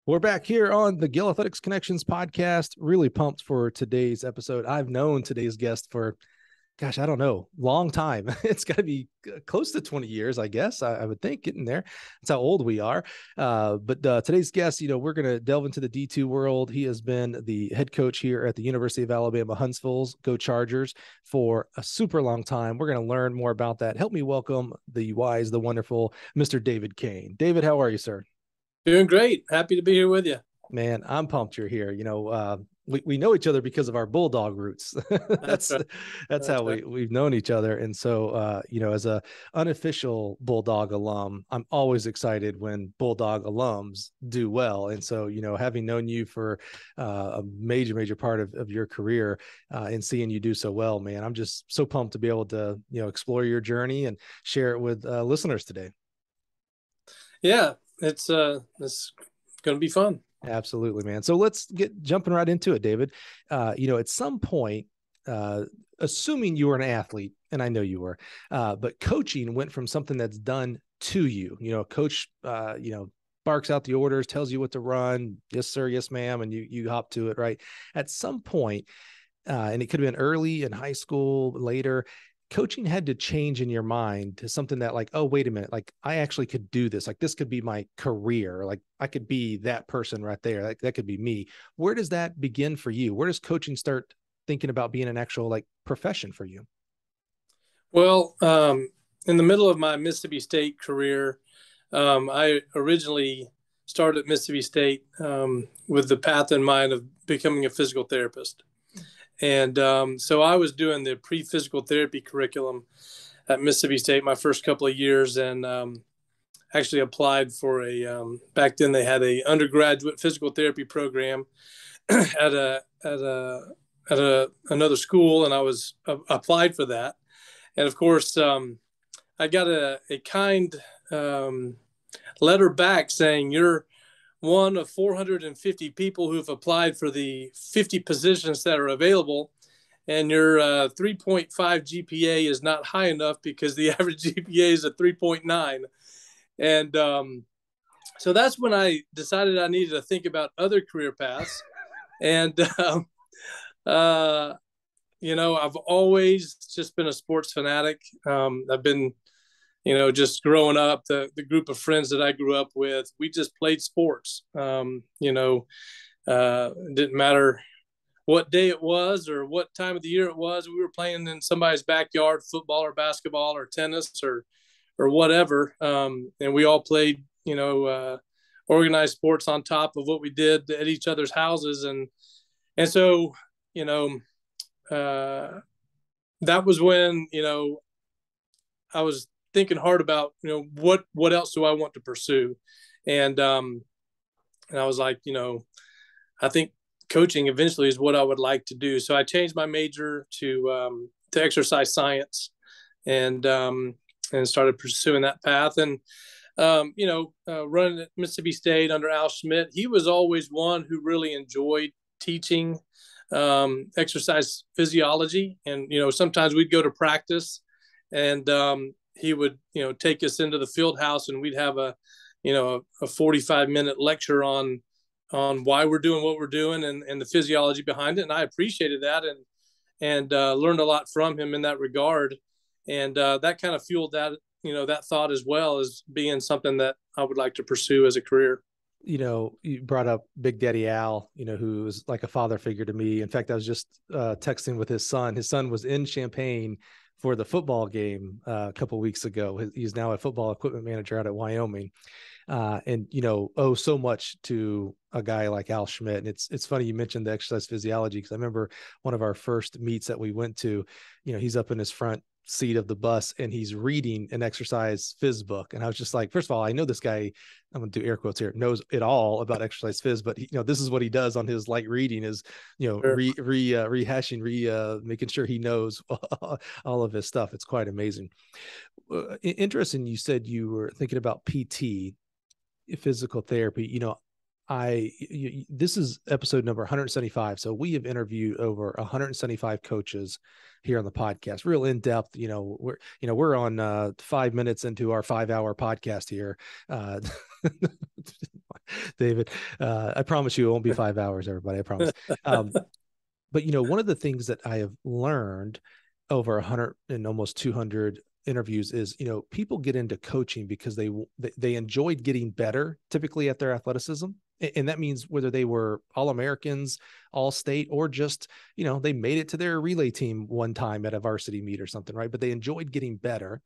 We're back here on the Gill Athletics Connections podcast. Really pumped for today's episode. I've known today's guest for, gosh, I don't know, long time. It's got to be close to 20 years, I guess. I would think, getting there. That's how old we are. But today's guest, we're going to delve into the D2 world. He has been the head coach here at the University of Alabama-Huntsville, Go Chargers, for a super long time. We're going to learn more about that. Help me welcome the wise, the wonderful Mr. David Cain. David, how are you, sir? Doing great. Happy to be here with you. Man, I'm pumped you're here. We know each other because of our Bulldog roots. That's how right. we've known each other. And so, as a unofficial Bulldog alum, I'm always excited when Bulldog alums do well. And so, having known you for a major part of your career and seeing you do so well, man, I'm just so pumped to be able to, explore your journey and share it with listeners today. Yeah, it's going to be fun. Absolutely, man. So let's get jumping right into it, David. At some point, assuming you were an athlete, and I know you were, but coaching went from something that's done to you. Coach, barks out the orders, tells you what to run. Yes, sir. Yes, ma'am. And you hop to it, right? At some point, and it could have been early in high school, later, coaching had to change in your mind to something that like, oh, wait a minute, like I actually could do this. Like this could be my career. Like I could be that person right there. Like that could be me. Where does that begin for you? Where does coaching start thinking about being an actual like profession for you? Well, in the middle of my Mississippi State career, I originally started at Mississippi State with the path in mind of becoming a physical therapist. And so I was doing the pre-physical therapy curriculum at Mississippi State my first couple of years, and actually applied for back then they had a undergraduate physical therapy program at another school, and I was applied for that. And of course, I got a kind letter back saying you're one of 450 people who've applied for the 50 positions that are available, and your 3.5 GPA is not high enough because the average GPA is a 3.9. And so that's when I decided I needed to think about other career paths. And, I've always just been a sports fanatic. I've been just growing up, the group of friends that I grew up with, we just played sports. It didn't matter what day it was or what time of the year it was. We were playing in somebody's backyard, football or basketball or tennis or whatever. And we all played, organized sports on top of what we did at each other's houses. And so, that was when, I was thinking hard about, what else do I want to pursue? And I was like, I think coaching eventually is what I would like to do. So I changed my major to exercise science and started pursuing that path. And, running at Mississippi State under Al Schmidt, he was always one who really enjoyed teaching exercise physiology. And, sometimes we'd go to practice and he would, take us into the field house and we'd have a 45-minute lecture on why we're doing what we're doing and the physiology behind it. And I appreciated that and learned a lot from him in that regard. And that kind of fueled that, that thought as well as being something that I would like to pursue as a career. You brought up Big Daddy Al, who was like a father figure to me. In fact, I was just texting with his son. His son was in Champaign for the football game a couple of weeks ago. He's now a football equipment manager out at Wyoming. And, owe so much to a guy like Al Schmidt. And it's funny you mentioned the exercise physiology, because I remember one of our first meets that we went to, he's up in his front seat of the bus and he's reading an exercise phys book. And I was just like, first of all, I know this guy, I'm going to do air quotes here, knows it all about exercise phys, but this is what he does on his light reading is, Sure. rehashing, making sure he knows all of his stuff. It's quite amazing. Interesting. You said you were thinking about PT, physical therapy. This is episode number 175. So we have interviewed over 175 coaches here on the podcast, real in depth. We're on 5 minutes into our 5-hour podcast here. David. I promise you it won't be 5 hours, everybody. I promise. But one of the things that I have learned over 100 and almost 200 interviews is, people get into coaching because they enjoyed getting better, typically at their athleticism. And that means whether they were All-Americans, All-State, or just, they made it to their relay team one time at a varsity meet or something, right? But they enjoyed getting better.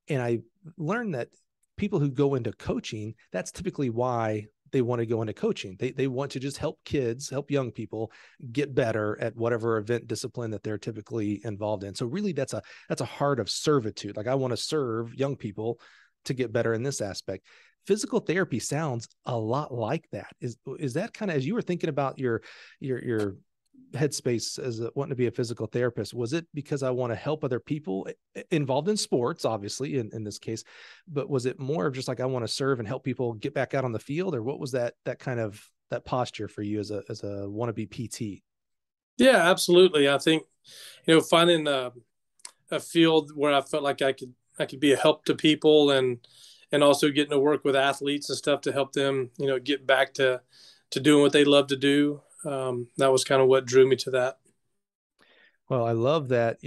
And I learned that people who go into coaching, that's typically why they want to go into coaching. They want to just help kids, help young people get better at whatever event discipline that they're typically involved in. So really that's a heart of servitude. Like, I want to serve young people to get better in this aspect. Physical therapy sounds a lot like that. Is that kind of, as you were thinking about your headspace as wanting to be a physical therapist, was it because I want to help other people involved in sports, obviously in this case, but was it more of just like, I want to serve and help people get back out on the field? Or what was that kind of that posture for you as a wannabe PT? Yeah, absolutely. I think, finding a field where I felt like I could be a help to people, and also getting to work with athletes and stuff to help them, get back to doing what they love to do. That was kind of what drew me to that. Well, I love that,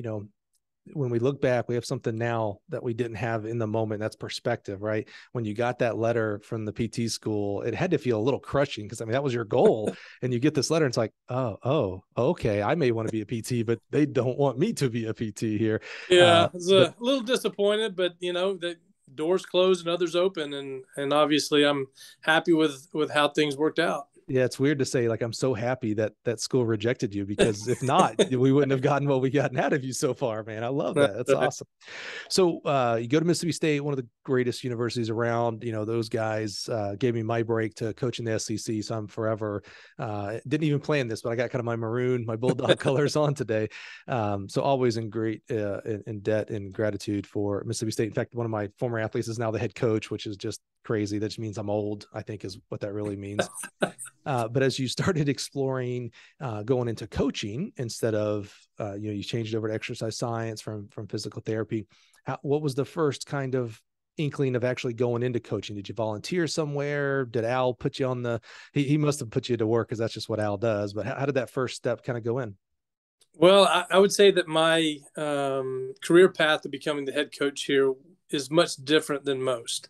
when we look back, we have something now that we didn't have in the moment. That's perspective, right? When you got that letter from the PT school, it had to feel a little crushing because, that was your goal. And you get this letter and it's like, oh, okay, I may want to be a PT, but they don't want me to be a PT here. Yeah, I was a little disappointed, but the doors closed and others open, and obviously I'm happy with how things worked out. Yeah, it's weird to say, like, I'm so happy that school rejected you, because if not, we wouldn't have gotten what we gotten out of you so far, man. I love that. That's awesome. So you go to Mississippi State, one of the greatest universities around. Those guys gave me my break to coach in the SEC. So I'm forever, didn't even plan this, but I got kind of my Bulldog colors on today. So always in great in debt and gratitude for Mississippi State. In fact, one of my former athletes is now the head coach, which is just crazy. That just means I'm old, I think, is what that really means. But as you started exploring going into coaching instead of, you changed over to exercise science from physical therapy, what was the first kind of inkling of actually going into coaching? Did you volunteer somewhere? Did Al put you on he must have put you to work, because that's just what Al does. But how did that first step kind of go in? Well, I would say that my career path to becoming the head coach here is much different than most.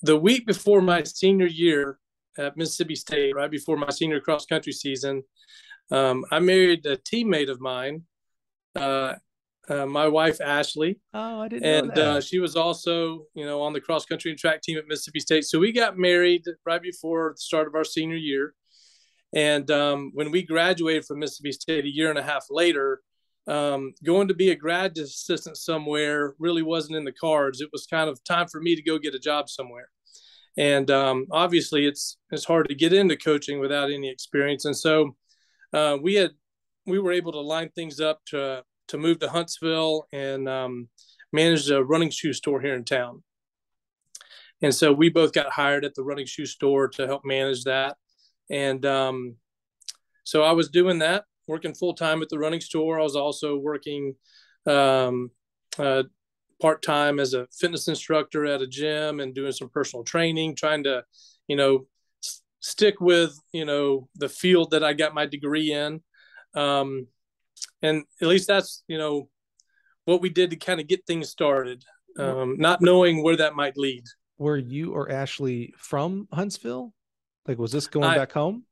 The week before my senior year at Mississippi State, right before my senior cross country season, I married a teammate of mine, my wife, Ashley. Oh, I didn't know that. And she was also, on the cross country and track team at Mississippi State. So we got married right before the start of our senior year. And when we graduated from Mississippi State a year and a half later, going to be a grad assistant somewhere really wasn't in the cards. It was kind of time for me to go get a job somewhere. And obviously it's hard to get into coaching without any experience. And so we were able to line things up to move to Huntsville and manage a running shoe store here in town. And so we both got hired at the running shoe store to help manage that. And so I was doing that, working full-time at the running store. I was also working part-time as a fitness instructor at a gym and doing some personal training, trying to, stick with, the field that I got my degree in. And at least that's, what we did to kind of get things started, not knowing where that might lead. Were you or Ashley from Huntsville? Like, was this going back home?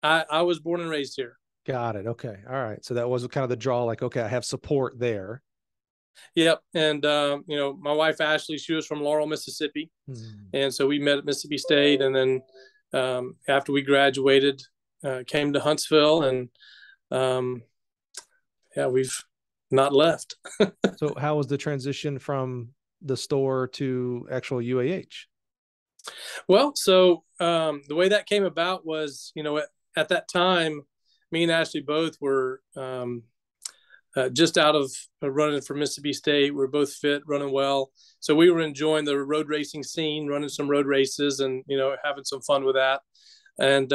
I was born and raised here. Got it. Okay. All right. So that was kind of the draw, like, okay, I have support there. Yep. And, my wife, Ashley, she was from Laurel, Mississippi. And so we met at Mississippi State. And then after we graduated, came to Huntsville, and we've not left. So how was the transition from the store to actual UAH? Well, so the way that came about was, at that time, me and Ashley both were just out of running for Mississippi State. We were both fit, running well. So we were enjoying the road racing scene, running some road races and, having some fun with that. And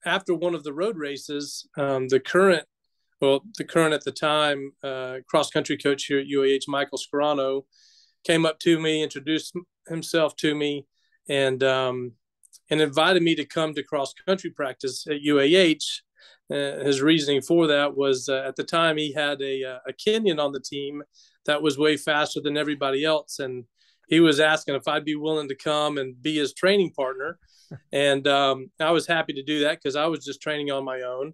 after one of the road races, the current well, the current at the time cross country coach here at UAH, Michael Scarano, came up to me, introduced himself to me, and invited me to come to cross country practice at UAH. His reasoning for that was at the time he had a Kenyan on the team that was way faster than everybody else, and he was asking if I'd be willing to come and be his training partner. And I was happy to do that because I was just training on my own.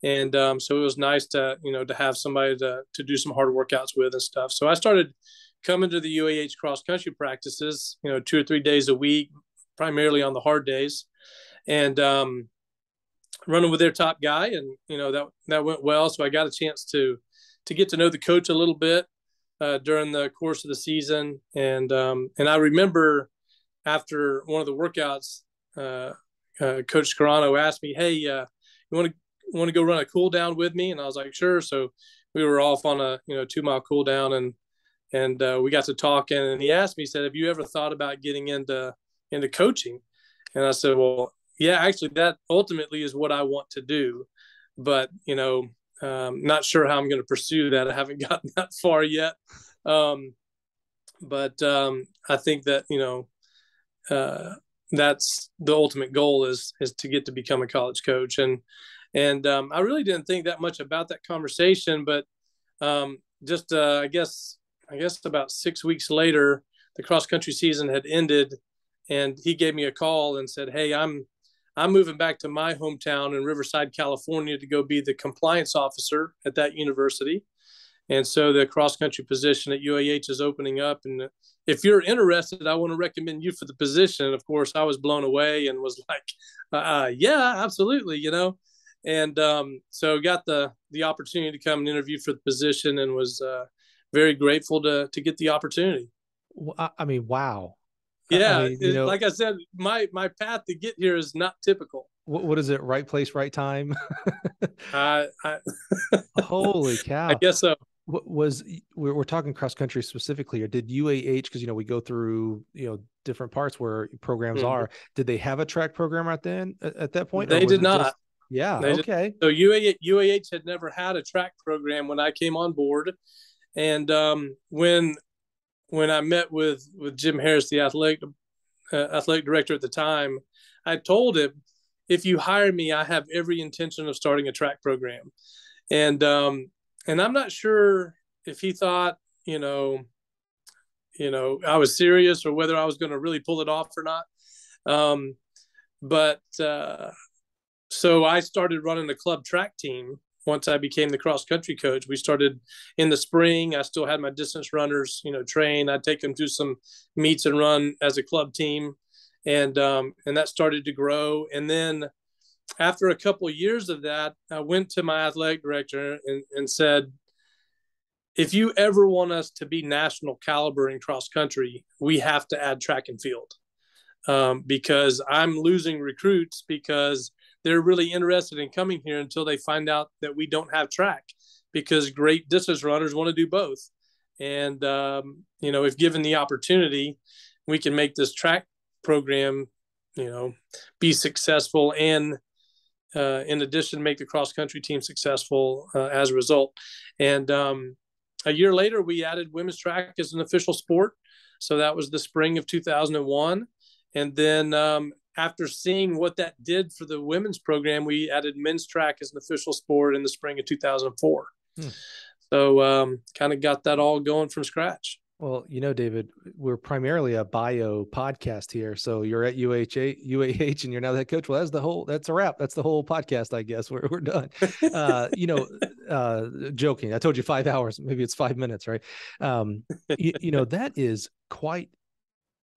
And so it was nice to, to have somebody to do some hard workouts with and stuff. So I started coming to the UAH cross country practices, 2 or 3 days a week, primarily on the hard days, and running with their top guy. And, that went well. So I got a chance to get to know the coach a little bit during the course of the season. And I remember after one of the workouts, Coach Scarano asked me, "Hey, you want to go run a cool down with me?" And I was like, "Sure." So we were off on a 2-mile cool down, and we got to talking. And he asked me, he said, "Have you ever thought about getting into coaching?" And I said, "Well, yeah, actually, that ultimately is what I want to do, but not sure how I'm going to pursue that. I haven't gotten that far yet." But I think that that's the ultimate goal is to get to become a college coach. And I really didn't think that much about that conversation, but just I guess about 6 weeks later, the cross country season had ended, and he gave me a call and said, "Hey, I'm moving back to my hometown in Riverside, California, to go be the compliance officer at that university. And so the cross country position at UAH is opening up. And if you're interested, I want to recommend you for the position." Of course, I was blown away and was like, "Yeah, absolutely," And so got the opportunity to come and interview for the position, and was very grateful to get the opportunity. I mean, wow. Yeah, I mean, like I said, my path to get here is not typical. What is it? Right place, right time. I Holy cow! I guess so. What was we're talking cross country specifically, or did UAH, because we go through different parts where programs are. Did they have a track program right then at that point? They did not. Yeah. They okay. So UAH had never had a track program when I came on board, and when I met with Jim Harris, the athletic director at the time, I told him, "If you hire me, I have every intention of starting a track program." And I'm not sure if he thought, I was serious, or whether I was going to really pull it off or not. But so I started running the club track team once I became the cross country coach. We started in the spring. I still had my distance runners, train. I'd take them through some meets and run as a club team. And that started to grow. And then after a couple of years of that, I went to my athletic director and said, "If you ever want us to be national caliber in cross country, we have to add track and field, because I'm losing recruits because they're really interested in coming here until they find out that we don't have track, because great distance runners want to do both. And, if given the opportunity, we can make this track program, be successful, and in addition, make the cross country team successful as a result." And a year later, we added women's track as an official sport. So that was the spring of 2001. And then after seeing what that did for the women's program, we added men's track as an official sport in the spring of 2004. So kind of got that all going from scratch. Well, David, we're primarily a bio podcast here. So you're at UAH and you're now the head coach. Well, that's a wrap. That's the whole podcast, I guess. We're done. Joking. I told you 5 hours, maybe it's 5 minutes, right? That is quite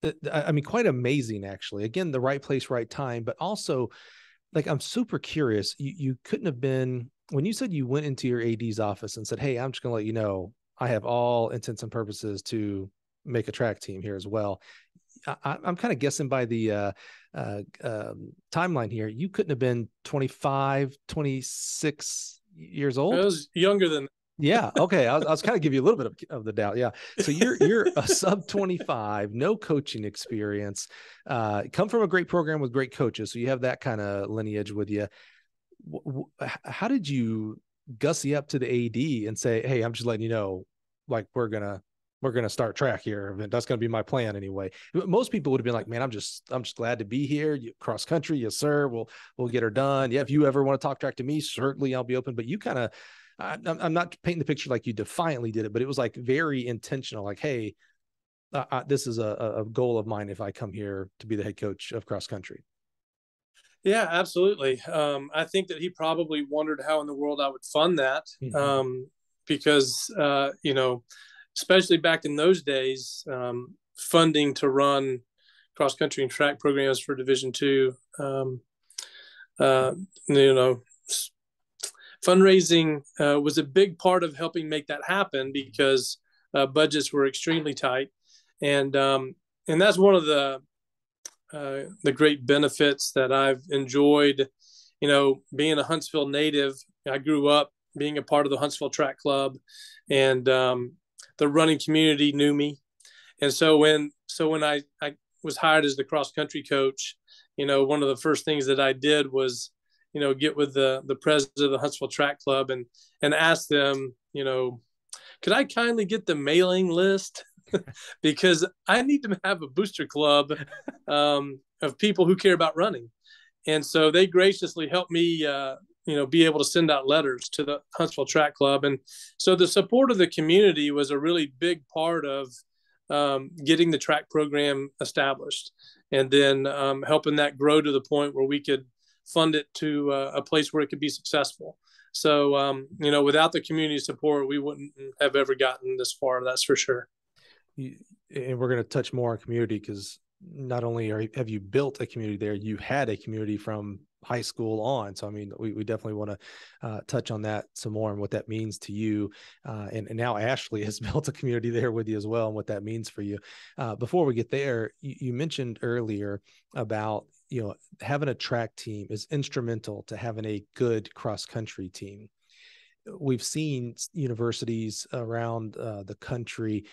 amazing, actually. Again, the right place, right time, but also I'm super curious. You couldn't have been, when you said you went into your AD's office and said, "Hey, I'm just going to let you know, I have all intents and purposes to make a track team here as well." I'm kind of guessing by the timeline here, you couldn't have been 25, 26 years old. I was younger than. Yeah. Okay. I was kind of give you a little bit of the doubt. Yeah. So you're a sub 25, no coaching experience, come from a great program with great coaches. So you have that kind of lineage with you. How did you gussy up to the AD and say, hey, I'm just letting you know, like, we're going to start track here. That's going to be my plan anyway. Most people would have been like, man, I'm just glad to be here. Cross country. Yes, sir. We'll get her done. Yeah. If you ever want to talk track to me, certainly I'll be open. But you kind of, I'm not painting the picture like you defiantly did it, but it was like very intentional. Like, hey, this is a goal of mine if I come here to be the head coach of cross country. Yeah, absolutely. I think that he probably wondered how in the world I would fund that, because, especially back in those days, funding to run cross country and track programs for Division II, fundraising was a big part of helping make that happen, because budgets were extremely tight, and that's one of the great benefits that I've enjoyed. Being a Huntsville native, I grew up being a part of the Huntsville Track Club, and the running community knew me. And so when I was hired as the cross country coach, one of the first things that I did was, get with the president of the Huntsville Track Club and ask them, could I kindly get the mailing list? Because I need to have a booster club of people who care about running. And so they graciously helped me, be able to send out letters to the Huntsville Track Club. And so the support of the community was a really big part of getting the track program established, and then helping that grow to the point where we could fund it to a place where it could be successful. So, without the community support, we wouldn't have ever gotten this far. That's for sure. And we're going to touch more on community, because not only have you built a community there, you had a community from high school on. So, I mean, we definitely want to touch on that some more and what that means to you. And now Ashley has built a community there with you as well, and what that means for you. Before we get there, you mentioned earlier about, having a track team is instrumental to having a good cross country team. We've seen universities around the country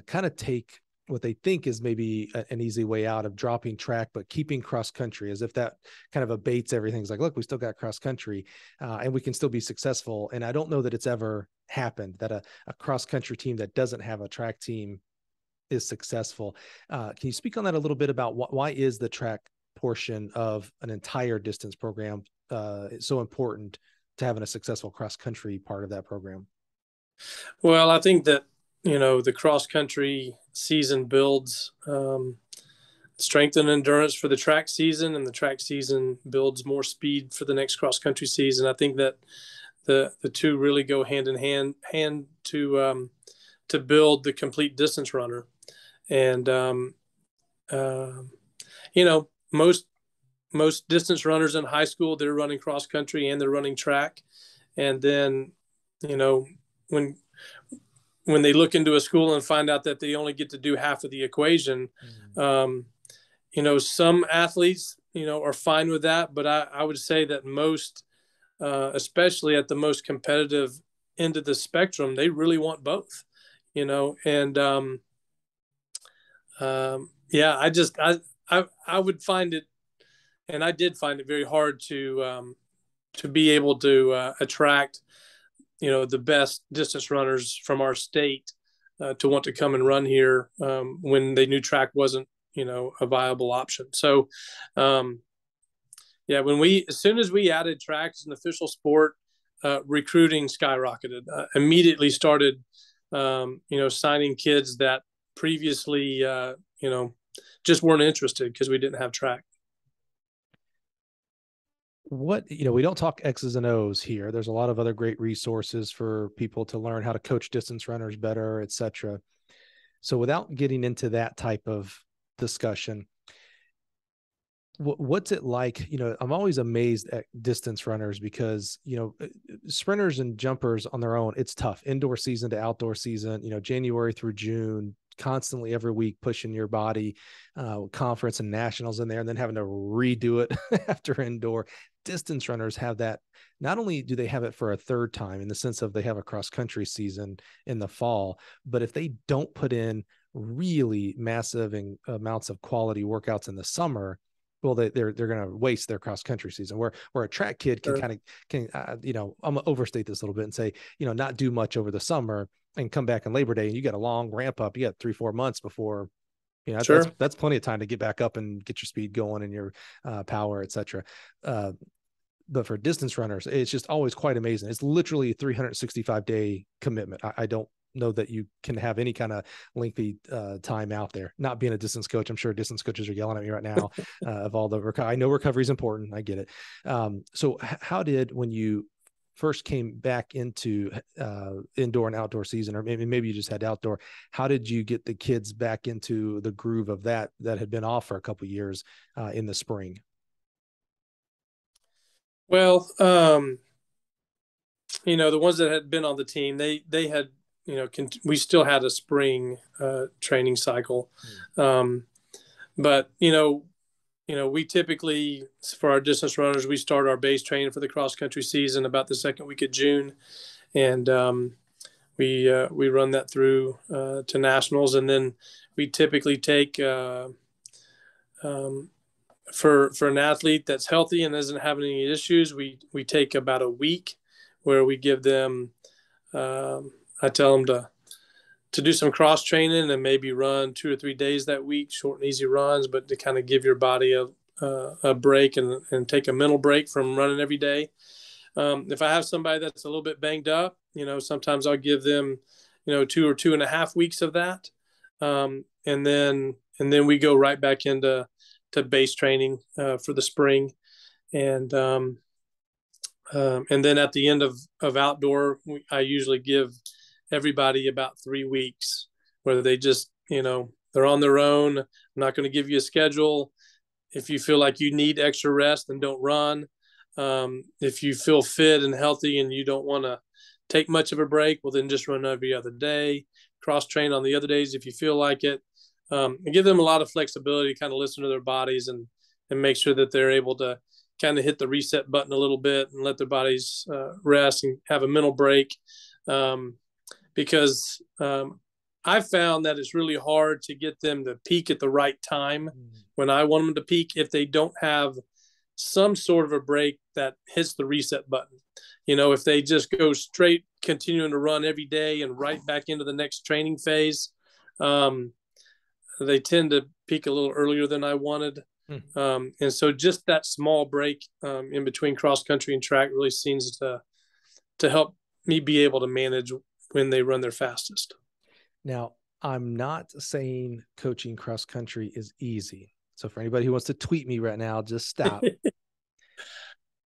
kind of take what they think is maybe an easy way out of dropping track, but keeping cross country, as if that kind of abates everything. It's like, look, we still got cross country and we can still be successful. And I don't know that it's ever happened that a cross country team that doesn't have a track team is successful. Can you speak on that a little bit about why is the track portion of an entire distance program so important to having a successful cross country part of that program? Well, I think that, the cross country season builds strength and endurance for the track season, and the track season builds more speed for the next cross country season. I think that the two really go hand in hand to build the complete distance runner. And, most distance runners in high school, they're running cross country and they're running track. And then, when they look into a school and find out that they only get to do half of the equation, some athletes, are fine with that. But I would say that most, especially at the most competitive end of the spectrum, they really want both, and I would find it, and I did find it very hard to be able to attract, the best distance runners from our state to want to come and run here when they knew track wasn't, a viable option. So, as soon as we added track as an official sport, recruiting skyrocketed. Immediately started, signing kids that previously, just weren't interested because we didn't have track. We don't talk X's and O's here. There's a lot of other great resources for people to learn how to coach distance runners better, et cetera. So without getting into that type of discussion, what's it like? I'm always amazed at distance runners because, sprinters and jumpers on their own, it's tough. Indoor season to outdoor season, January through June, constantly every week pushing your body, conference and nationals in there, and then having to redo it after indoor. Distance runners have that. Not only do they have it for a third time in the sense of they have a cross country season in the fall, but if they don't put in really massive amounts of quality workouts in the summer, well, they're going to waste their cross country season. Where a track kid can kind of I'm gonna overstate this a little bit and say, not do much over the summer and come back in Labor Day, and you got a long ramp up. You got 3-4 months before, that's plenty of time to get back up and get your speed going and your power, etc. But for distance runners, it's just always quite amazing. It's literally a 365-day commitment. I don't know that you can have any kind of lengthy time out there. Not being a distance coach, I'm sure distance coaches are yelling at me right now of all the I know recovery is important. I get it. So how did, when you first came back into indoor and outdoor season, or maybe you just had outdoor, how did you get the kids back into the groove of that had been off for a couple of years in the spring? Well, the ones that had been on the team, they had, we still had a spring training cycle. But, we typically, for our distance runners, we start our base training for the cross country season about the second week of June. And we run that through to nationals. And then we typically take, for an athlete that's healthy and doesn't have any issues, we take about a week where we give them, I tell them to do some cross training and maybe run 2 or 3 days that week, short and easy runs, but to kind of give your body a break and take a mental break from running every day. If I have somebody that's a little bit banged up, sometimes I'll give them, 2 or 2.5 weeks of that. And then we go right back into base training for the spring. And then at the end of outdoor, I usually give everybody about 3 weeks where they just, they're on their own. I'm not going to give you a schedule. If you feel like you need extra rest, then don't run. If you feel fit and healthy and you don't want to take much of a break, well, then just run every other day, cross train on the other days if you feel like it. And give them a lot of flexibility to kind of listen to their bodies and make sure that they're able to kind of hit the reset button a little bit and let their bodies rest and have a mental break. Because I've found that it's really hard to get them to peak at the right time when I want them to peak if they don't have some sort of a break that hits the reset button. If they just go straight, continuing to run every day and right back into the next training phase, they tend to peak a little earlier than I wanted. And so just that small break in between cross country and track really seems to help me be able to manage when they run their fastest. Now, I'm not saying coaching cross country is easy. So for anybody who wants to tweet me right now, just stop.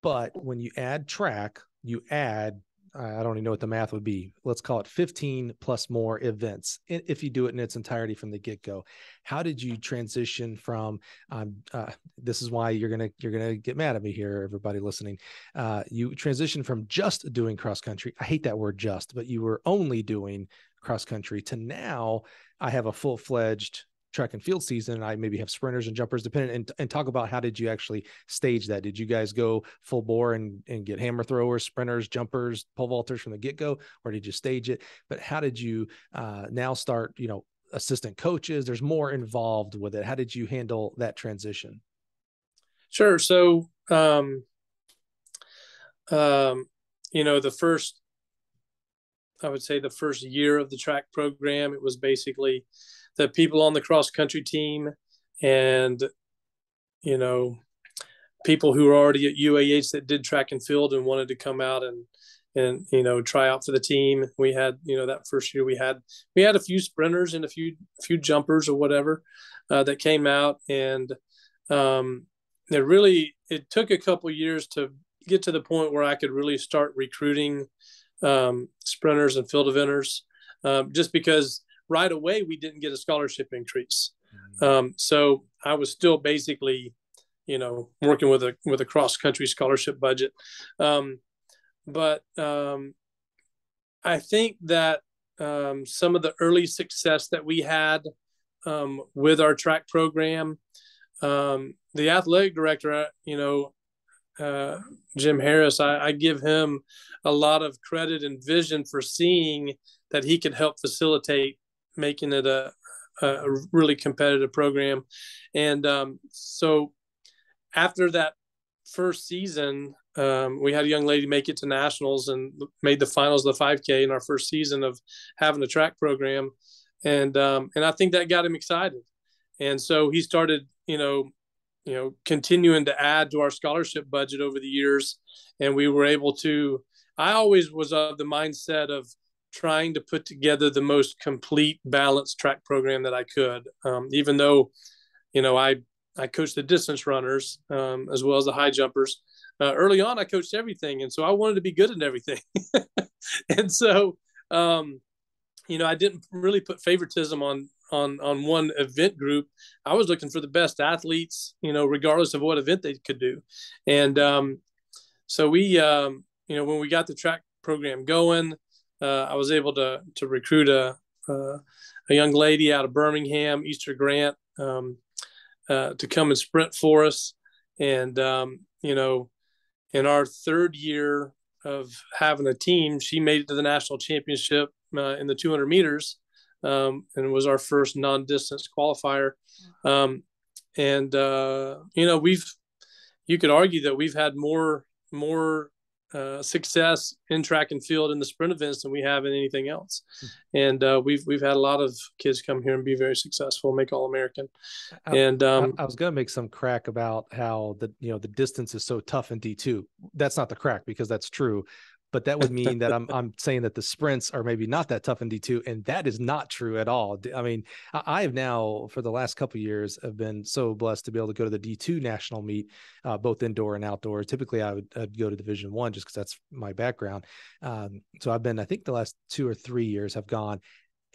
But when you add track, you add, I don't even know what the math would be. Let's call it 15 plus more events if you do it in its entirety from the get-go. How did you transition from, this is why you're going to get mad at me here, everybody listening. You transitioned from just doing cross country. I hate that word just, but you were only doing cross country to now I have a full-fledged track and field season, and I maybe have sprinters and jumpers dependent, and talk about how did you actually stage that? Did you guys go full bore and get hammer throwers, sprinters, jumpers, pole vaulters from the get-go, or did you stage it? But how did you now start, assistant coaches? There's more involved with it. How did you handle that transition? Sure. So, I would say the first year of the track program, it was basically the people on the cross country team and, people who were already at UAH that did track and field and wanted to come out and try out for the team. We had, that first year we had a few sprinters and a few jumpers or whatever that came out. And it took a couple of years to get to the point where I could really start recruiting sprinters and field eventers, just because right away we didn't get a scholarship increase. So I was still basically, working with a cross country scholarship budget. But I think that some of the early success that we had with our track program, the athletic director, Jim Harris, I give him a lot of credit and vision for seeing that he could help facilitate making it a really competitive program. And so after that first season, we had a young lady make it to nationals and made the finals of the 5K in our first season of having a track program. And I think that got him excited. And so he started, continuing to add to our scholarship budget over the years. And we were able to, I always was of the mindset of trying to put together the most complete, balanced track program that I could, even though, I coached the distance runners as well as the high jumpers. Early on, I coached everything. And so I wanted to be good at everything. And so, I didn't really put favoritism on one event group. I was looking for the best athletes, regardless of what event they could do. And so we, when we got the track program going, I was able to recruit a young lady out of Birmingham, Easter Grant, to come and sprint for us. And, in our third year of having a team, she made it to the national championship in the 200 meters, and was our first non-distance qualifier. You could argue that we've had more success in track and field in the sprint events than we have in anything else. And we've had a lot of kids come here and be very successful, make All-American. I was going to make some crack about how the distance is so tough in D2. That's not the crack, because that's true. But that would mean that I'm saying that the sprints are maybe not that tough in D2, and that is not true at all. I mean, I have now, for the last couple of years, have been so blessed to be able to go to the D2 national meet, both indoor and outdoor. Typically, I'd go to Division I just because that's my background. So I've been, I think the last 2 or 3 years have gone,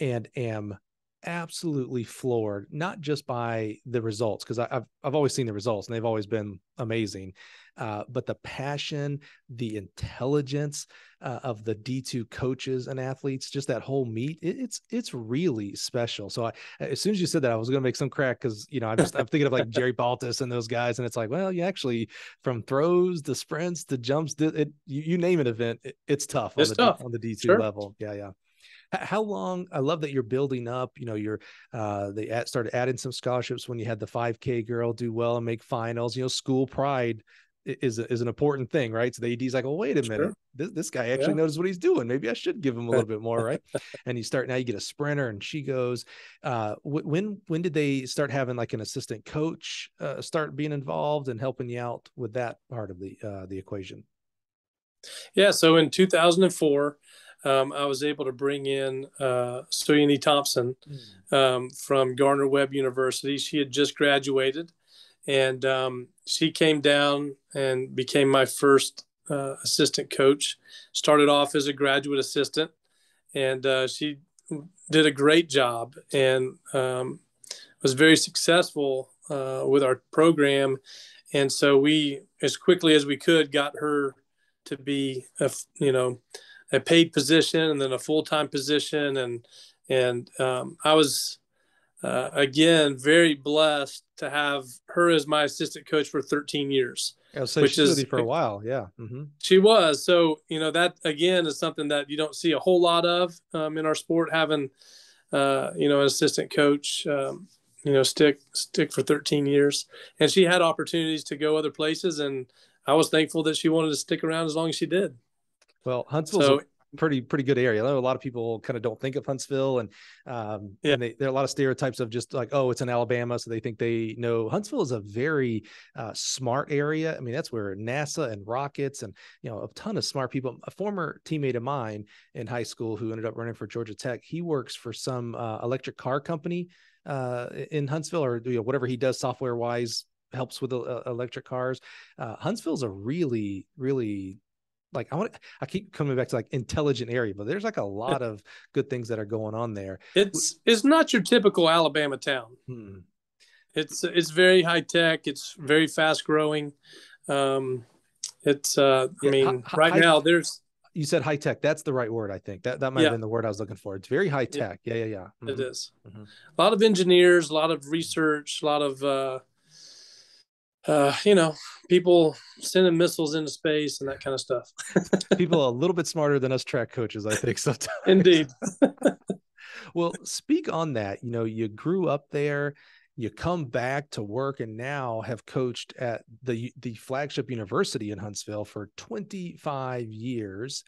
and am absolutely floored, not just by the results, because I've always seen the results and they've always been amazing, but the passion, the intelligence of the D2 coaches and athletes, just that whole meet, it's really special. So as soon as you said that, I was going to make some crack, because I'm thinking of like Jerry Baltus and those guys, and it's like, well, you actually, from throws to sprints to jumps, you name an event, it's tough on the D2 sure. level. Yeah. How long? I love that you're building up. They started adding some scholarships when you had the 5K girl do well and make finals. School pride is an important thing, right? So the AD's like, well, wait a minute, this guy actually knows what he's doing. Maybe I should give him a little bit more, right? And now you get a sprinter, and she goes. When did they start having like an assistant coach start being involved and helping you out with that part of the equation? Yeah, so in 2004. I was able to bring in Soyini Thompson from Gardner-Webb University. She had just graduated, and she came down and became my first assistant coach. Started off as a graduate assistant, and she did a great job and was very successful with our program. And so we, as quickly as we could, got her to be a paid position and then a full-time position. And I was, again, very blessed to have her as my assistant coach for 13 years. So she's with you for a while. Yeah. Mm-hmm. She was. So, that again is something that you don't see a whole lot of in our sport, having, an assistant coach, stick for 13 years. And she had opportunities to go other places. And I was thankful that she wanted to stick around as long as she did. Well, Huntsville's a pretty good area. I know a lot of people kind of don't think of Huntsville, and there are a lot of stereotypes of just like, oh, it's in Alabama, so they think they know. Huntsville is a very smart area. I mean, that's where NASA and rockets and a ton of smart people. A former teammate of mine in high school who ended up running for Georgia Tech, he works for some electric car company in Huntsville, or whatever he does software wise, helps with electric cars. Huntsville's a really, really, like, I keep coming back to like intelligent area, but there's like a lot of good things that are going on there. It's not your typical Alabama town. It's very high tech. It's very fast growing. Right now there's. You said high tech. That's the right word. I think that might have been the word I was looking for. It's very high tech. Yeah. Mm-hmm. It is. Mm-hmm. A lot of engineers, a lot of research, a lot of, people sending missiles into space and that kind of stuff. People a little bit smarter than us track coaches, I think, sometimes. Indeed. Well, speak on that. You grew up there, You come back to work and now have coached at the flagship university in Huntsville for 25 years.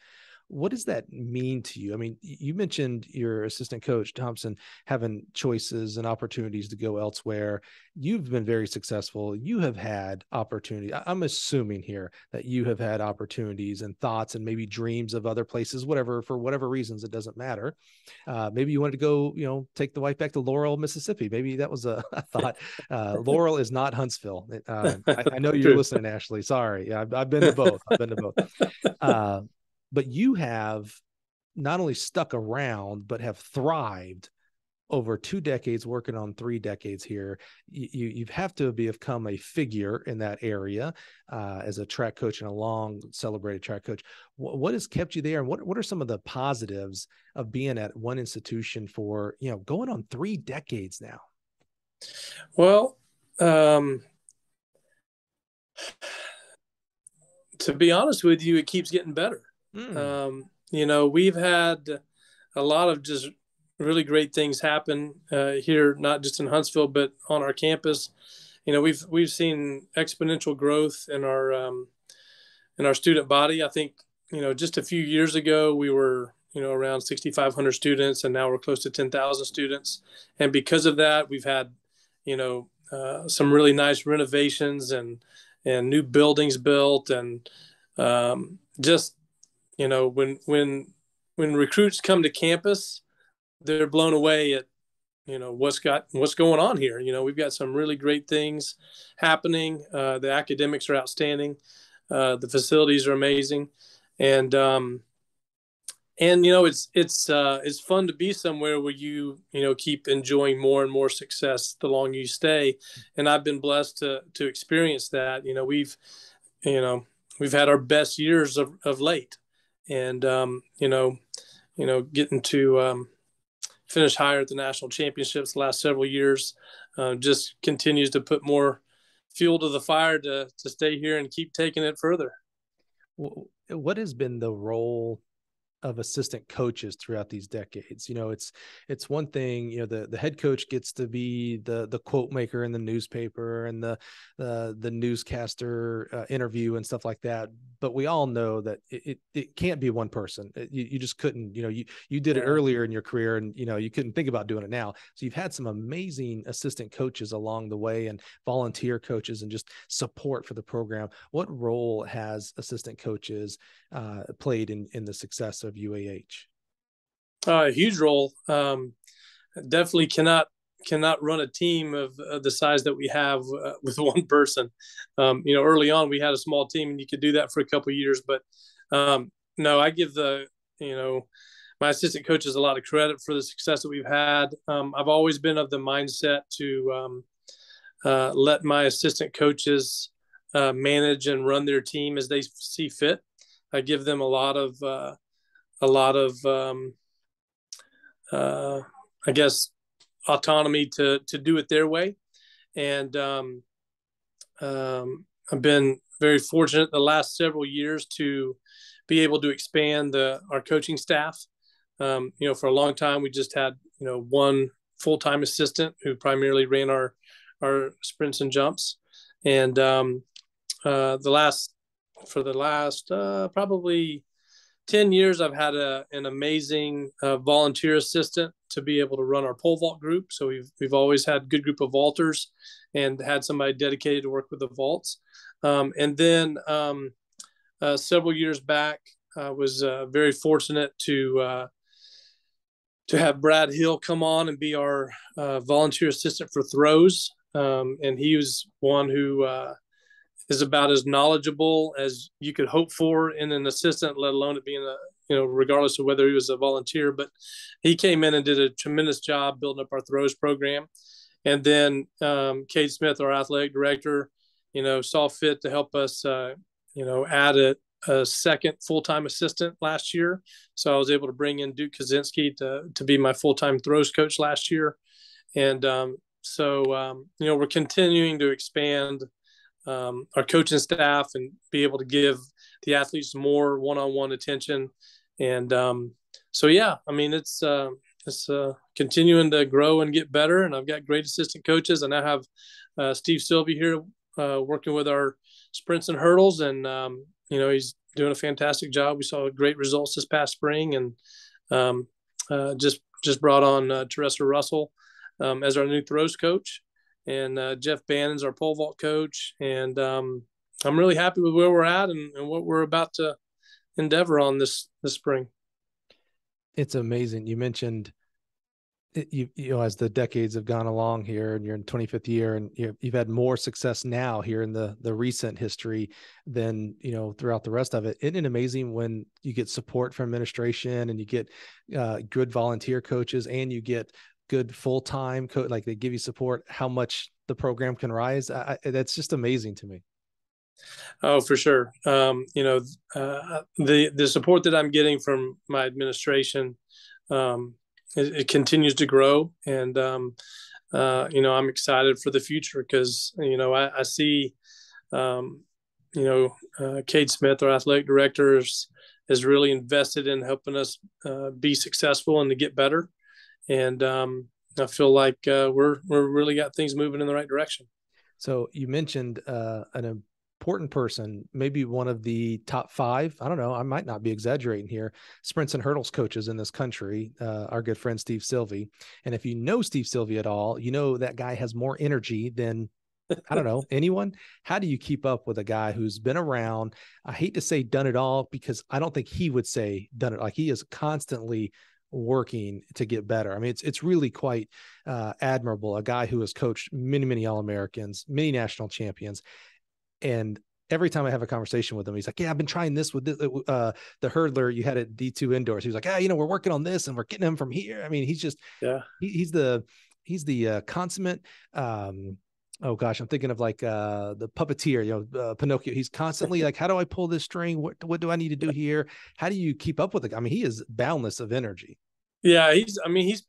What does that mean to you? I mean, you mentioned your assistant coach, Thompson, having choices and opportunities to go elsewhere. You've been very successful. You have had opportunity. I'm assuming here that you have had opportunities and thoughts and maybe dreams of other places, whatever, for whatever reasons, it doesn't matter. Maybe you wanted to go, take the wife back to Laurel, Mississippi. Maybe that was a thought. Laurel is not Huntsville. I know you're listening, Ashley. Sorry. Yeah, I've been to both. But you have not only stuck around, but have thrived over 2 decades, working on 3 decades here. You have to become a figure in that area as a track coach and a long celebrated track coach. What has kept you there? And what are some of the positives of being at one institution for, going on 3 decades now? Well, to be honest with you, it keeps getting better. We've had a lot of just really great things happen here, not just in Huntsville, but on our campus. We've seen exponential growth in our student body. I think, just a few years ago, we were, around 6,500 students, and now we're close to 10,000 students. And because of that, we've had, some really nice renovations and new buildings built, and just, when recruits come to campus, they're blown away at, what's going on here. We've got some really great things happening. The academics are outstanding. The facilities are amazing. And it's fun to be somewhere where you keep enjoying more and more success the longer you stay. And I've been blessed to experience that. We've had our best years of late. And, getting to finish higher at the national championships the last several years just continues to put more fuel to the fire to stay here and keep taking it further. What has been the role of assistant coaches throughout these decades? It's one thing, the head coach gets to be the quote maker in the newspaper and the newscaster interview and stuff like that. But we all know that it can't be one person. You just couldn't, you did it earlier in your career, and, you couldn't think about doing it now. So you've had some amazing assistant coaches along the way, and volunteer coaches, and just support for the program. What role has assistant coaches played in the success of UAH? A huge role. Definitely cannot run a team of the size that we have with one person. Early on we had a small team, and you could do that for a couple of years, but no, I give my assistant coaches a lot of credit for the success that we've had. I've always been of the mindset to let my assistant coaches manage and run their team as they see fit. I give them a lot of I guess autonomy to do it their way. And I've been very fortunate the last several years to be able to expand our coaching staff. For a long time, we just had, one full-time assistant who primarily ran our sprints and jumps. And the last probably 10 years, I've had an amazing volunteer assistant to be able to run our pole vault group. So we've always had a good group of vaulters and had somebody dedicated to work with the vaults. And then several years back, I was very fortunate to have Brad Hill come on and be our volunteer assistant for throws. And he was one who is about as knowledgeable as you could hope for in an assistant, let alone it being regardless of whether he was a volunteer. But he came in and did a tremendous job building up our throws program. And then Kate Smith, our athletic director, saw fit to help us, add a second full-time assistant last year. So I was able to bring in Duke Kaczynski to be my full-time throws coach last year. And we're continuing to expand our coaching staff and be able to give the athletes more one-on-one attention. And it's it's continuing to grow and get better. And I've got great assistant coaches. I now have Steve Sylvie here working with our sprints and hurdles, and he's doing a fantastic job. We saw great results this past spring, and just brought on Teresa Russell as our new throws coach, and Jeff Bannon's our pole vault coach. And I'm really happy with where we're at and what we're about to endeavor on this spring. It's amazing. You mentioned as the decades have gone along here, and you're in 25th year, and you've had more success now here in the recent history than throughout the rest of it. Isn't it amazing when you get support from administration, and you get good volunteer coaches, and you get good full-time like they give you support, how much the program can rise? That's just amazing to me. Oh, for sure. The support that I'm getting from my administration, it continues to grow, and I'm excited for the future because I see Kate Smith, our athletic director, is really invested in helping us be successful and to get better, and I feel like we're really got things moving in the right direction. So you mentioned an important person, maybe one of the top 5, I don't know, I might not be exaggerating here, sprints and hurdles coaches in this country, our good friend Steve Sylvie. And if you know Steve Sylvie at all, that guy has more energy than, I don't know, anyone. How do you keep up with a guy who's been around? I hate to say done it all, because I don't think he would say done it. Like, he is constantly working to get better. I mean, it's really quite admirable. A guy who has coached many All-Americans, many national champions. And every time I have a conversation with him, he's like, yeah, I've been trying this with this, the hurdler you had at D2 indoors. He was like, we're working on this and we're getting him from here. I mean, he's just, he's the consummate, oh gosh, I'm thinking of like the puppeteer, Pinocchio. He's constantly like, how do I pull this string? What do I need to do here? How do you keep up with it? I mean, he is boundless of energy. Yeah, he's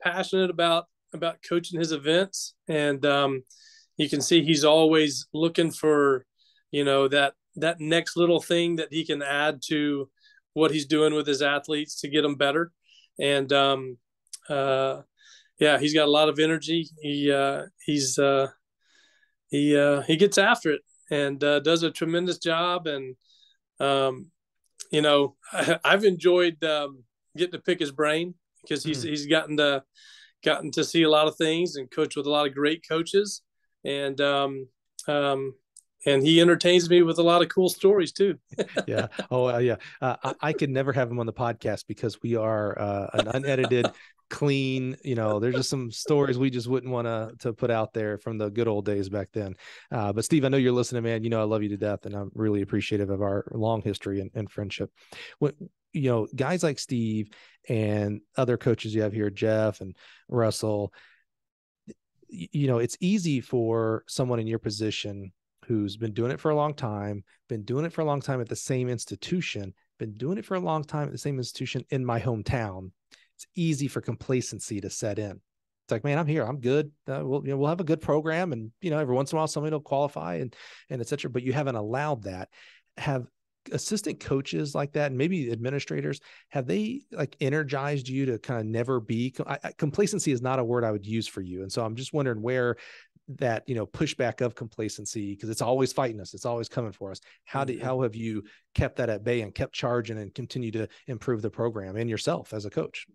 passionate about coaching his events, and you can see he's always looking for that next little thing that he can add to what he's doing with his athletes to get them better. And he's got a lot of energy. He gets after it and does a tremendous job. And I've enjoyed getting to pick his brain because he's gotten to see a lot of things and coach with a lot of great coaches. And he entertains me with a lot of cool stories too. Yeah. Oh, yeah. I could never have him on the podcast because we are an unedited, clean, there's just some stories we just wouldn't want to put out there from the good old days back then. But Steve, I know you're listening, man. I love you to death, and I'm really appreciative of our long history and friendship. When, guys like Steve and other coaches you have here, Jeff and Russell, it's easy for someone in your position who's been doing it for a long time, at the same institution, been doing it for a long time at the same institution in my hometown. It's easy for complacency to set in. It's like, man, I'm here, I'm good. We'll have a good program, and every once in a while somebody will qualify and et cetera. But you haven't allowed that. Have assistant coaches like that, and maybe administrators, have they like energized you to kind of never be complacency is not a word I would use for you. And so I'm just wondering where that, pushback of complacency, because it's always fighting us, it's always coming for us. How have you kept that at bay and kept charging and continue to improve the program and yourself as a coach?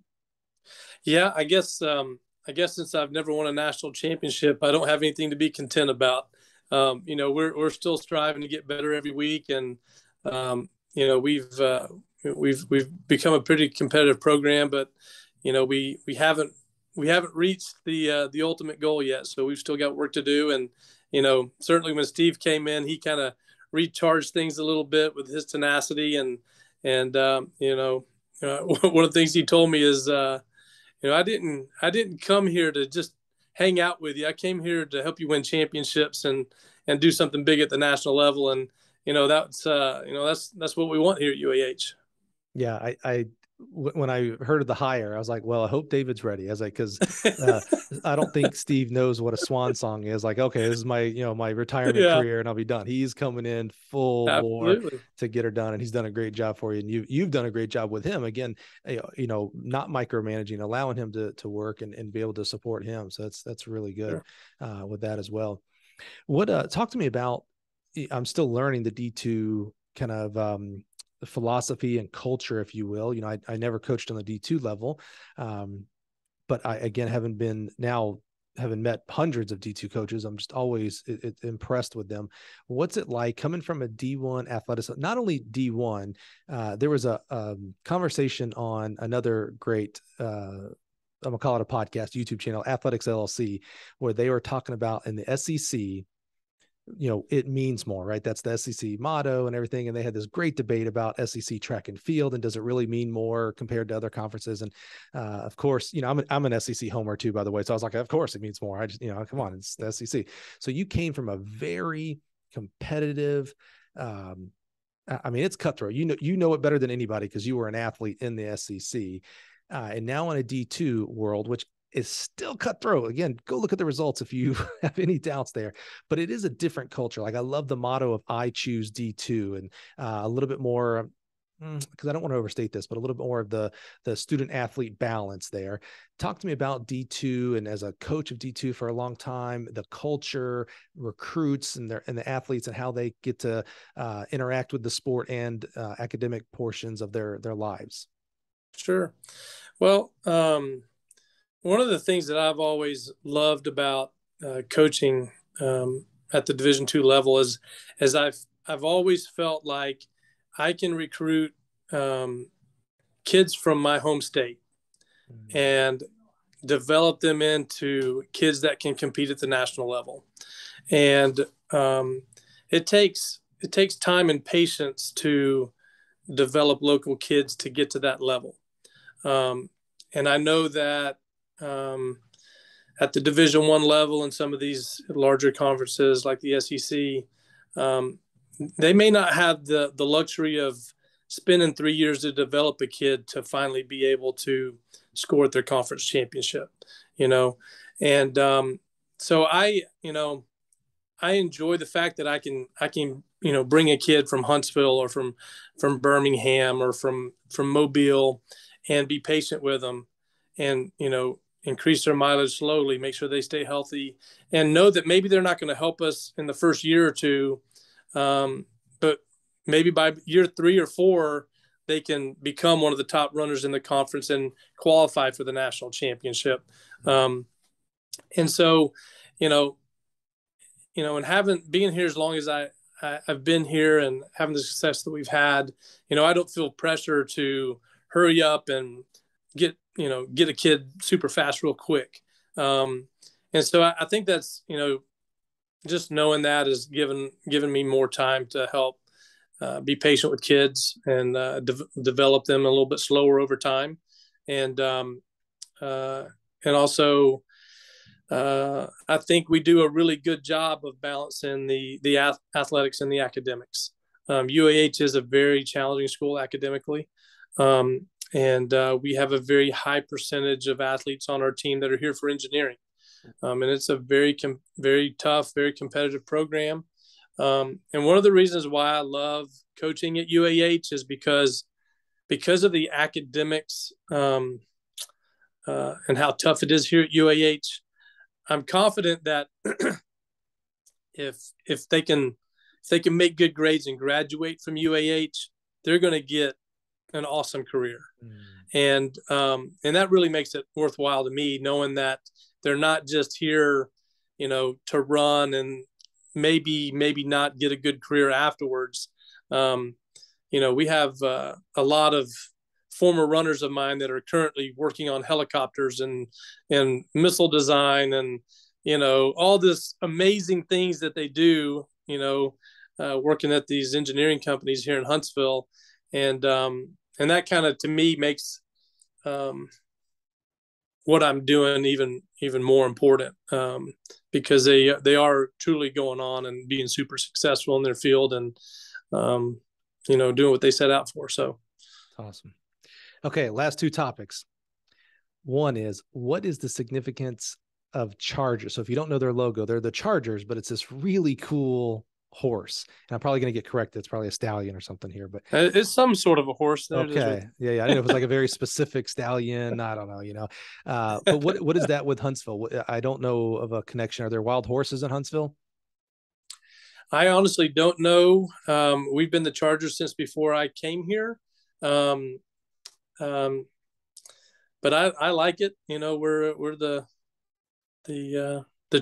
Yeah, I guess since I've never won a national championship, I don't have anything to be content about. We're still striving to get better every week, and we've become a pretty competitive program, but we haven't reached the ultimate goal yet. So we've still got work to do. And certainly when Steve came in, he kind of recharged things a little bit with his tenacity. And one of the things he told me is I didn't come here to just hang out with you. I came here to help you win championships and do something big at the national level. And that's what we want here at UAH. Yeah, when I heard of the hire, I was like, well, I hope David's ready. I was like, because I don't think Steve knows what a swan song is. Like, okay, this is my, my retirement Yeah, career and I'll be done. He's coming in full bore absolutely. to get her done. And he's done a great job for you. And you've done a great job with him again, not micromanaging, allowing him to work and be able to support him. So that's really good with that as well. What, talk to me about, I'm still learning the D2 kind of, philosophy and culture, if you will. I never coached on the D2 level. But I, again, having met hundreds of D2 coaches, I'm just always impressed with them. What's it like coming from a D1 athletics, not only D1, there was a conversation on another great, I'm gonna call it a podcast, YouTube channel, Athletics LLC, where they were talking about in the SEC, it means more, right? That's the SEC motto and everything. And they had this great debate about SEC track and field. And does it really mean more compared to other conferences? And of course, I'm an SEC homer too, by the way. So I was like, of course it means more. I just, come on, it's the SEC. So you came from a very competitive, it's cutthroat. You know it better than anybody because you were an athlete in the SEC. And now in a D2 world, which is still cutthroat. Again, go look at the results if you have any doubts there, but it is a different culture. Like I love the motto of I choose D2 and a little bit more, because I don't want to overstate this, but a little bit more of the student athlete balance there. Talk to me about D2 and as a coach of D2 for a long time, the culture, recruits and the athletes and how they get to interact with the sport and academic portions of their lives. Sure. Well, one of the things that I've always loved about coaching at the Division II level is I've always felt like I can recruit kids from my home state and develop them into kids that can compete at the national level. And it takes time and patience to develop local kids to get to that level. And I know that at the Division I level and some of these larger conferences like the SEC, they may not have the luxury of spending 3 years to develop a kid to finally be able to score at their conference championship, and so I enjoy the fact that I can bring a kid from Huntsville or from Birmingham or from Mobile and be patient with them and increase their mileage slowly, make sure they stay healthy, and know that maybe they're not going to help us in the first year or two, but maybe by year 3 or 4, they can become one of the top runners in the conference and qualify for the national championship. And so, and being here as long as I've been here and having the success that we've had, I don't feel pressure to hurry up and get a kid super fast real quick. And so I think that's, just knowing that is given me more time to help be patient with kids and develop them a little bit slower over time. And also I think we do a really good job of balancing the athletics and the academics. UAH is a very challenging school academically. And we have a very high percentage of athletes on our team that are here for engineering. And it's a very tough, very competitive program. And one of the reasons why I love coaching at UAH is because of the academics and how tough it is here at UAH. I'm confident that if they can make good grades and graduate from UAH, they're going to get an awesome career. And that really makes it worthwhile to me, knowing that they're not just here, to run and maybe not get a good career afterwards. We have a lot of former runners of mine that are currently working on helicopters and missile design and, all this amazing things that they do, working at these engineering companies here in Huntsville. And that kind of, to me, makes what I'm doing even more important, because they are truly going on and being super successful in their field and, doing what they set out for. So awesome. Okay, last two topics. One is, what is the significance of Chargers? So if you don't know their logo, they're the Chargers, but it's this really cool horse. And I'm probably going to get corrected. It's probably a stallion or something here, but It's some sort of a horse. There it is. okay. Yeah. I didn't know if it was like a very specific stallion. I don't know. But what is that with Huntsville? I don't know of a connection. Are there wild horses in Huntsville? I honestly don't know. We've been the Chargers since before I came here. Um, um, but I like it. We're the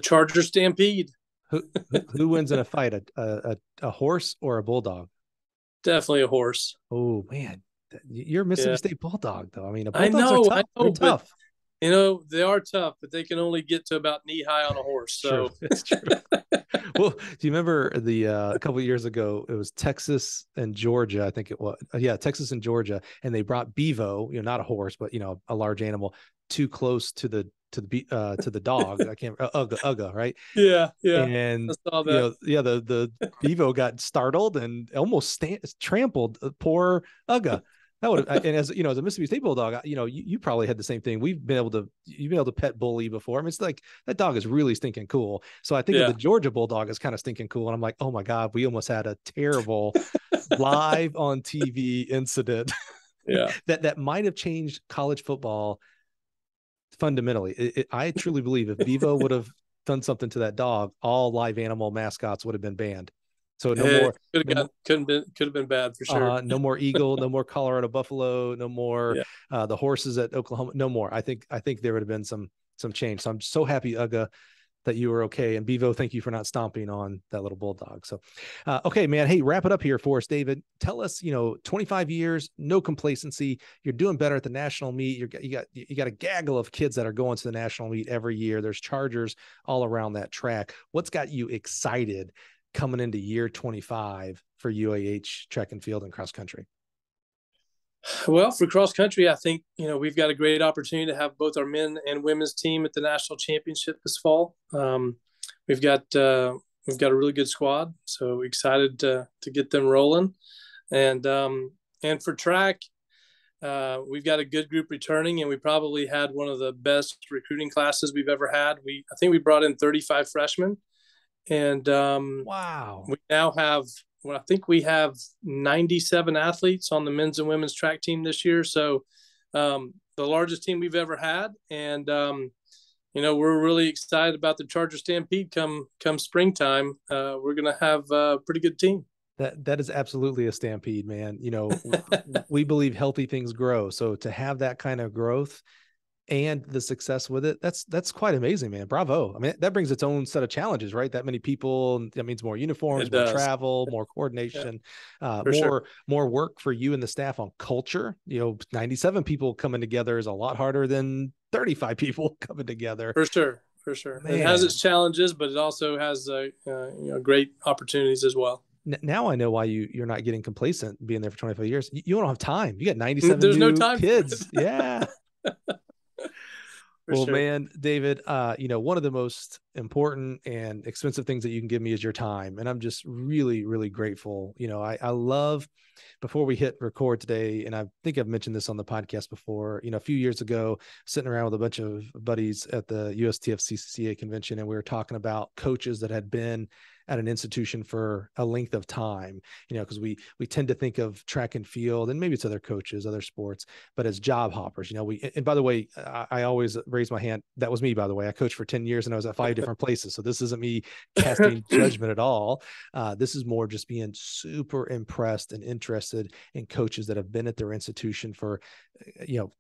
Charger Stampede. Who wins in a fight, a horse or a bulldog? Definitely a horse. Oh man, you're a Mississippi State Bulldog though. I mean, I bulldogs are know, tough. They're tough. They are tough, but they can only get to about knee high on a horse. So it's true. Well, do you remember a couple of years ago? It was Texas and Georgia, I think it was. Yeah, Texas and Georgia, and they brought Bevo, not a horse, but a large animal, too close to the dog. I can't Uga, right? Yeah. And I saw that. The Bevo got startled and almost trampled poor Uga. That would have, and as as a Mississippi State Bulldog, you probably had the same thing. You've been able to pet Bully before. I mean, it's like that dog is really stinking cool. So I think of the Georgia Bulldog is kind of stinking cool, and I'm like, oh my god, we almost had a terrible live on TV incident. Yeah, that might have changed college football fundamentally. I truly believe if Bevo would have done something to that dog, all live animal mascots would have been banned. So no more. Could have been bad for sure. No more eagle, no more Colorado buffalo, no more the horses at Oklahoma, no more. I think there would have been some change. So I'm so happy, Uga, that you were okay. And Bevo, thank you for not stomping on that little bulldog. So, okay, man. Hey, wrap it up here for us, David. Tell us, 25 years, no complacency. You're doing better at the national meet. You got a gaggle of kids that are going to the national meet every year. There's Chargers all around that track. What's got you excited coming into year 25 for UAH track and field and cross country? Well, for cross country, I think, we've got a great opportunity to have both our men and women's team at the national championship this fall. We've got a really good squad, so excited to get them rolling. And for track, we've got a good group returning, and we probably had one of the best recruiting classes we've ever had. I think we brought in 35 freshmen. And wow, we now have, I think we have 97 athletes on the men's and women's track team this year. So the largest team we've ever had. And, we're really excited about the Charger Stampede come springtime. We're going to have a pretty good team. That is absolutely a stampede, man. We believe healthy things grow. So to have that kind of growth and the success with it, that's quite amazing, man. Bravo. I mean, that brings its own set of challenges, right? That many people, that means more uniforms, more travel, more coordination, more work for you and the staff on culture. 97 people coming together is a lot harder than 35 people coming together. For sure. Man. It has its challenges, but it also has great opportunities as well. Now I know why you're not getting complacent being there for 25 years. You don't have time. You got 97 There's no time kids. Yeah. Well, man, David, one of the most important and expensive things that you can give me is your time. And I'm just really, really grateful. I love, before we hit record today, and I think I've mentioned this on the podcast before, a few years ago, sitting around with a bunch of buddies at the USTF CCCA convention, and we were talking about coaches that had been at an institution for a length of time, because we tend to think of track and field, and maybe it's other coaches, other sports, but as job hoppers. And by the way, I always raise my hand. That was me, by the way. I coached for 10 years and I was at 5 different places. So this isn't me casting judgment at all. This is more just being super impressed and interested in coaches that have been at their institution for,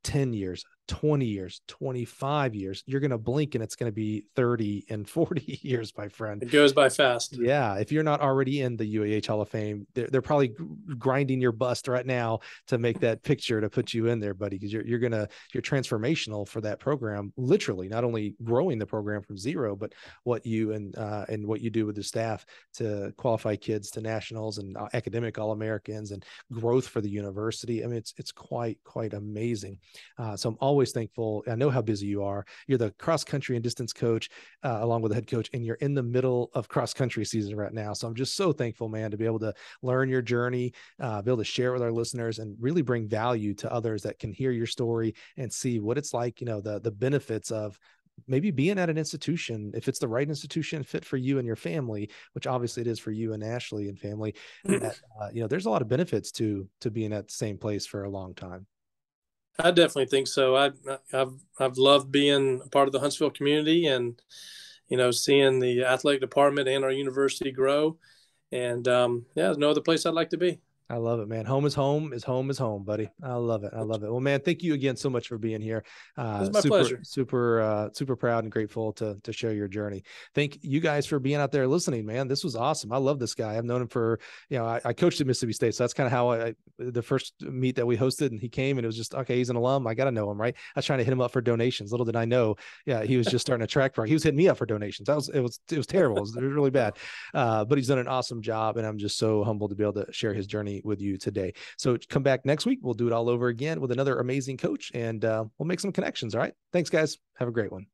10 years, 20 years, 25 years. You're going to blink and it's going to be 30 and 40 years, my friend. It goes by fast. Yeah. If you're not already in the UAH Hall of Fame, they're probably grinding your bust right now to make that picture to put you in there, buddy, because you're transformational for that program, literally, not only growing the program from zero, but what you and what you do with the staff to qualify kids to nationals and academic All-Americans and growth for the university. I mean, it's quite amazing. So I'm always thankful. I know how busy you are. You're the cross country and distance coach, along with the head coach, and you're in the middle of cross country season right now. So I'm just so thankful, man, to be able to learn your journey, be able to share with our listeners and really bring value to others that can hear your story and see what it's like, the benefits of maybe being at an institution, if it's the right institution fit for you and your family, which obviously it is for you and Ashley and family, that, there's a lot of benefits to being at the same place for a long time. I definitely think so. I've loved being a part of the Huntsville community and, seeing the athletic department and our university grow. And there's no other place I'd like to be. I love it, man. Home is home is home is home, buddy. I love it. I love it. Well, man, thank you again so much for being here. It's my pleasure. Super proud and grateful to share your journey. Thank you guys for being out there listening, man. This was awesome. I love this guy. I've known him for, I coached at Mississippi State. So that's kind of how the first meet that we hosted, and he came and it was just, okay, he's an alum. I got to know him, right? I was trying to hit him up for donations. Little did I know, he was just starting a track park. He was hitting me up for donations. It was terrible. It was really bad. But he's done an awesome job, and I'm just so humbled to be able to share his journey with you today. So come back next week. We'll do it all over again with another amazing coach, and we'll make some connections. All right. Thanks, guys. Have a great one.